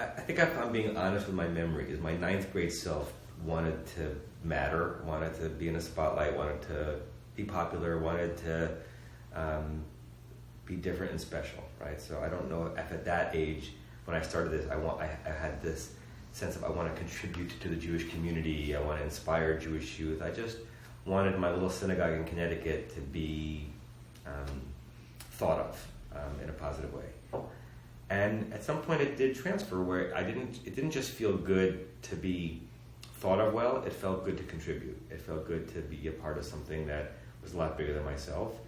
I think if I'm being honest with my memory, is my ninth grade self wanted to matter, wanted to be in the spotlight, wanted to be popular, wanted to be different and special, right? So I don't know if at that age, when I started this, I had this sense of I want to contribute to the Jewish community, I want to inspire Jewish youth. I just wanted my little synagogue in Connecticut to be thought of in a positive way. And at some point it did transfer where it didn't just feel good to be thought of well, it felt good to contribute. It felt good to be a part of something that was a lot bigger than myself.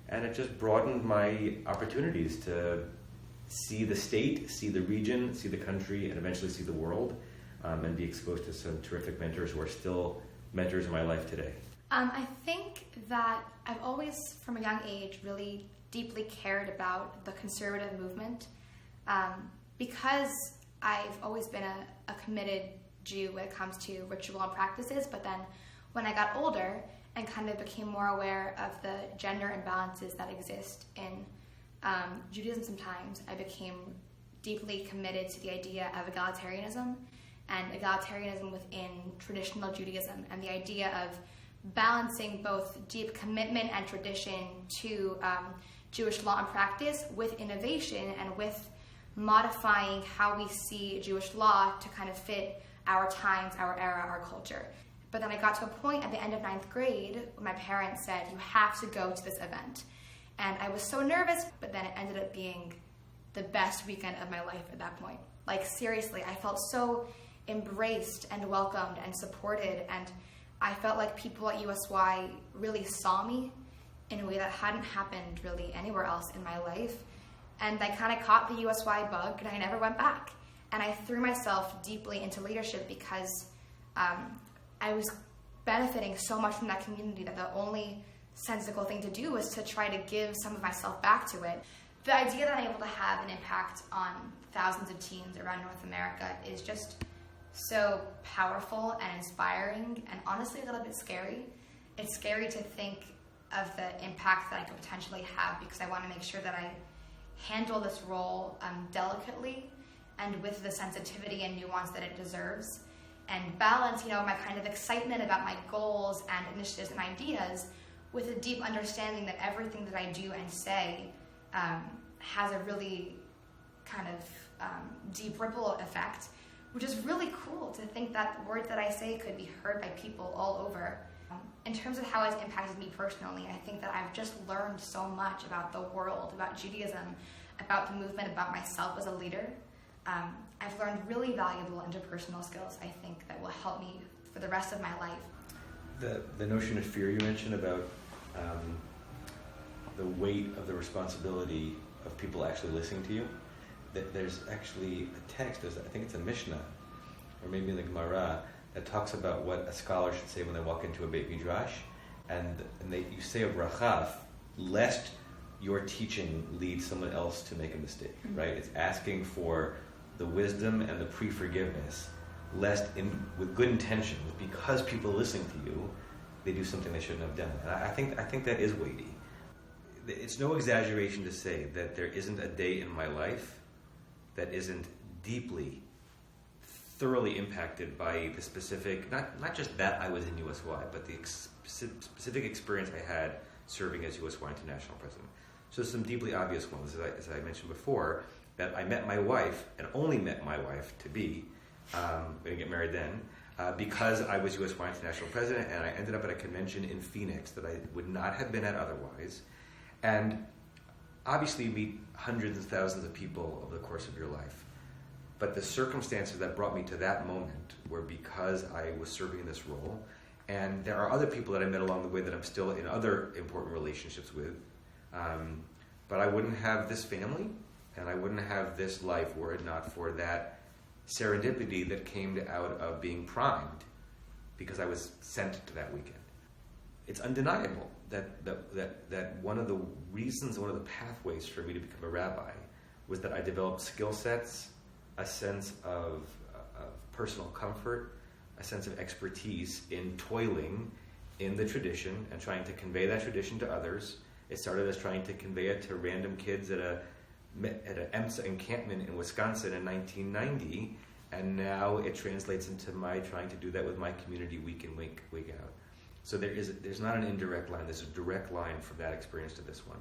And it just broadened my opportunities to see the state, see the region, see the country, and eventually see the world, and be exposed to some terrific mentors who are still mentors in my life today. I think that I've always, from a young age, really deeply cared about the conservative movement, because I've always been a committed Jew when it comes to ritual and practices, but then when I got older and kind of became more aware of the gender imbalances that exist in Judaism sometimes, I became deeply committed to the idea of egalitarianism and egalitarianism within traditional Judaism, and the idea of balancing both deep commitment and tradition to Jewish law and practice with innovation and with modifying how we see Jewish law to kind of fit our times, our era, our culture. But then I got to a point at the end of ninth grade when my parents said, you have to go to this event. And I was so nervous, but then it ended up being the best weekend of my life at that point. Like, seriously, I felt so embraced and welcomed and supported, and I felt like people at USY really saw me in a way that hadn't happened really anywhere else in my life. And I kind of caught the USY bug, and I never went back. And I threw myself deeply into leadership because I was benefiting so much from that community that the only sensible thing to do was to try to give some of myself back to it. The idea that I'm able to have an impact on thousands of teens around North America is just so powerful and inspiring, and honestly a little bit scary. It's scary to think of the impact that I could potentially have, because I want to make sure that I handle this role delicately and with the sensitivity and nuance that it deserves, and balance, my kind of excitement about my goals and initiatives and ideas with a deep understanding that everything that I do and say has a really kind of deep ripple effect, which is really cool to think that words that I say could be heard by people all over. In terms of how it's impacted me personally, I think that I've just learned so much about the world, about Judaism, about the movement, about myself as a leader. I've learned really valuable interpersonal skills, I think, that will help me for the rest of my life. The notion of fear you mentioned about the weight of the responsibility of people actually listening to you, that there's actually a text, I think it's a Mishnah, or maybe in the Gemara, that talks about what a scholar should say when they walk into a Beit Midrash, and you say a bracha, lest your teaching leads someone else to make a mistake, right? It's asking for the wisdom and the pre-forgiveness, lest with good intentions, because people listening to you, they do something they shouldn't have done. And I think that is weighty. It's no exaggeration to say that there isn't a day in my life that isn't deeply, thoroughly impacted by the specific, not just that I was in USY, but the specific experience I had serving as USY International President. So some deeply obvious ones, as I mentioned before, that I met my wife, and only met my wife to be, we didn't get married then, because I was USY International President, and I ended up at a convention in Phoenix that I would not have been at otherwise. And obviously you meet hundreds of thousands of people over the course of your life. But the circumstances that brought me to that moment were because I was serving in this role. And there are other people that I met along the way that I'm still in other important relationships with. But I wouldn't have this family, and I wouldn't have this life were it not for that serendipity that came out of being primed because I was sent to that weekend. It's undeniable that one of the reasons, one of the pathways for me to become a rabbi was that I developed skill sets, a sense of personal comfort, a sense of expertise in toiling in the tradition and trying to convey that tradition to others. It started as trying to convey it to random kids at a at an EMSA encampment in Wisconsin in 1990, and now it translates into my trying to do that with my community week in, week out. So there's not an indirect line, there's a direct line from that experience to this one.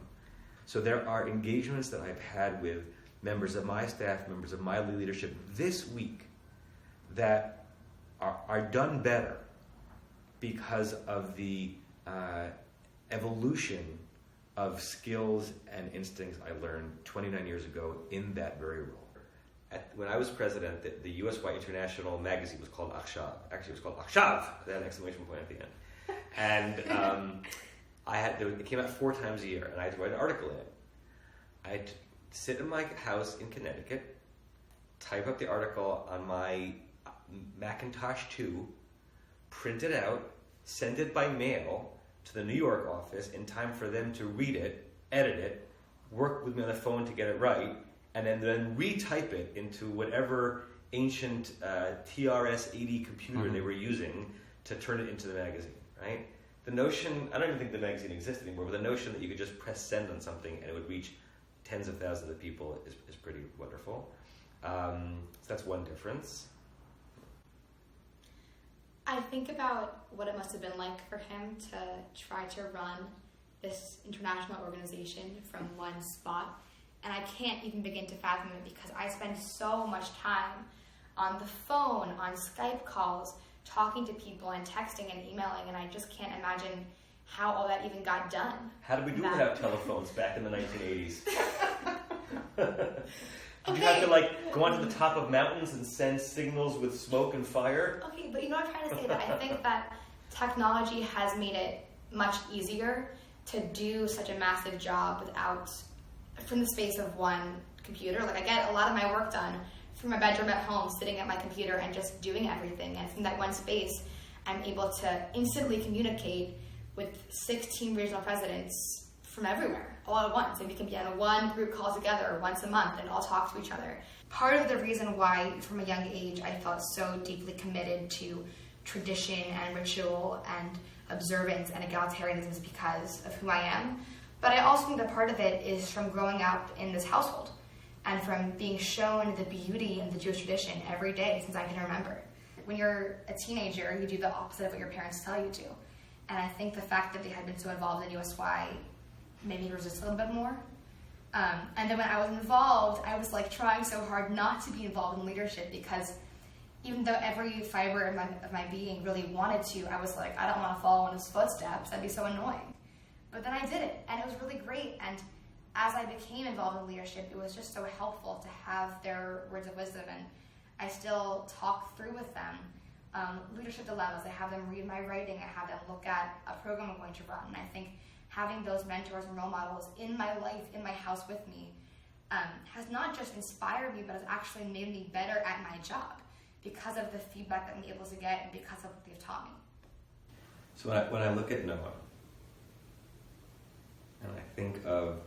So there are engagements that I've had with members of my staff, members of my leadership this week that are done better because of the evolution of skills and instincts I learned 29 years ago in that very role. When I was president, the USY International magazine was called Akshav. Actually, it was called Akshav. That had an exclamation point at the end. And it came out 4 times a year, and I had to write an article in it. I had to sit in my house in Connecticut, type up the article on my Macintosh 2, print it out, send it by mail to the New York office in time for them to read it, edit it, work with me on the phone to get it right, and then retype it into whatever ancient TRS-80 computer they were using to turn it into the magazine, right? The notion, I don't even think the magazine exists anymore, but the notion that you could just press send on something and it would reach tens of thousands of people is pretty wonderful. So that's one difference. I think about what it must have been like for him to try to run this international organization from one spot. And I can't even begin to fathom it because I spend so much time on the phone, on Skype calls, talking to people and texting and emailing, and I just can't imagine how all that even got done. How did we do without telephones back in the 1980s? Did you have to go onto the top of mountains and send signals with smoke and fire? Okay, but you know what I'm trying to say? That I think that technology has made it much easier to do such a massive job from the space of one computer. I get a lot of my work done from my bedroom at home, sitting at my computer and just doing everything. And from that one space, I'm able to instantly communicate with 16 regional presidents from everywhere, all at once. And we can be on one group call together once a month and all talk to each other. Part of the reason why, from a young age, I felt so deeply committed to tradition and ritual and observance and egalitarianism is because of who I am. But I also think that part of it is from growing up in this household and from being shown the beauty of the Jewish tradition every day since I can remember. When you're a teenager, you do the opposite of what your parents tell you to. And I think the fact that they had been so involved in USY made me resist a little bit more. And then when I was involved, I was trying so hard not to be involved in leadership because even though every fiber of my being really wanted to, I was I don't want to follow in his footsteps. That'd be so annoying. But then I did it, and it was really great. And as I became involved in leadership, it was just so helpful to have their words of wisdom, and I still talk through with them leadership dilemmas. I have them read my writing. I have them look at a program I'm going to run. And I think having those mentors and role models in my life, in my house with me, has not just inspired me, but has actually made me better at my job because of the feedback that I'm able to get and because of what they've taught me. So when I look at Noa, and I think of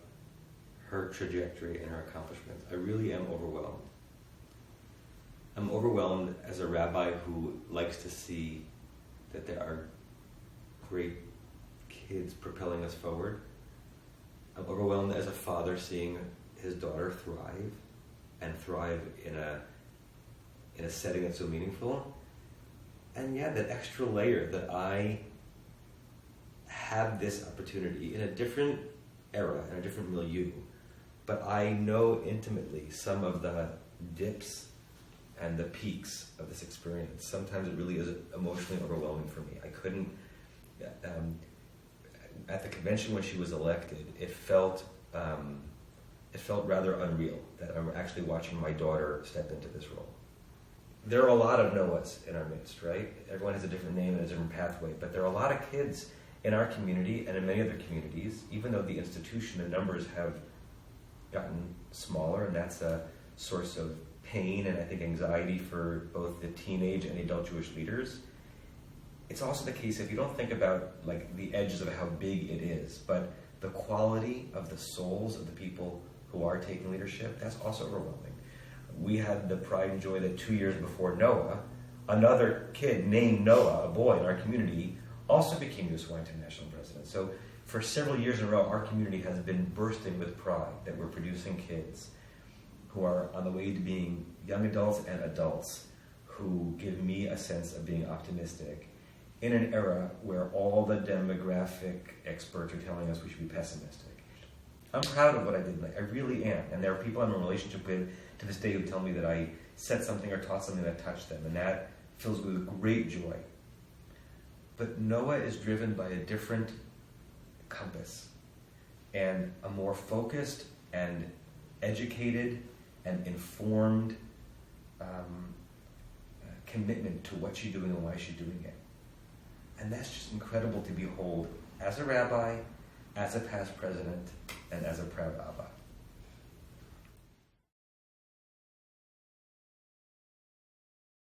her trajectory and her accomplishments, I really am overwhelmed. I'm overwhelmed as a rabbi who likes to see that there are great kids propelling us forward. I'm overwhelmed as a father seeing his daughter thrive, and thrive in a setting that's so meaningful. And that extra layer that I have this opportunity in a different era, in a different milieu, but I know intimately some of the dips and the peaks of this experience. Sometimes it really is emotionally overwhelming for me. I couldn't, at the convention when she was elected, it felt rather unreal that I'm actually watching my daughter step into this role. There are a lot of Noahs in our midst, right? Everyone has a different name and a different pathway, but there are a lot of kids in our community and in many other communities, even though the institution and numbers have gotten smaller, and that's a source of pain and I think anxiety for both the teenage and adult Jewish leaders. It's also the case if you don't think about the edges of how big it is, but the quality of the souls of the people who are taking leadership, that's also overwhelming. We had the pride and joy that 2 years before Noah, another kid named Noah, a boy in our community, also became USY International President. So for several years in a row, our community has been bursting with pride that we're producing kids who are on the way to being young adults and adults who give me a sense of being optimistic in an era where all the demographic experts are telling us we should be pessimistic. I'm proud of what I did. I really am. And there are people I'm in a relationship with to this day who tell me that I said something or taught something that touched them, and that fills me with great joy. But Noah is driven by a different compass and a more focused and educated and informed commitment to what she's doing and why she's doing it. And that's just incredible to behold as a rabbi, as a past president, and as a proud Abba.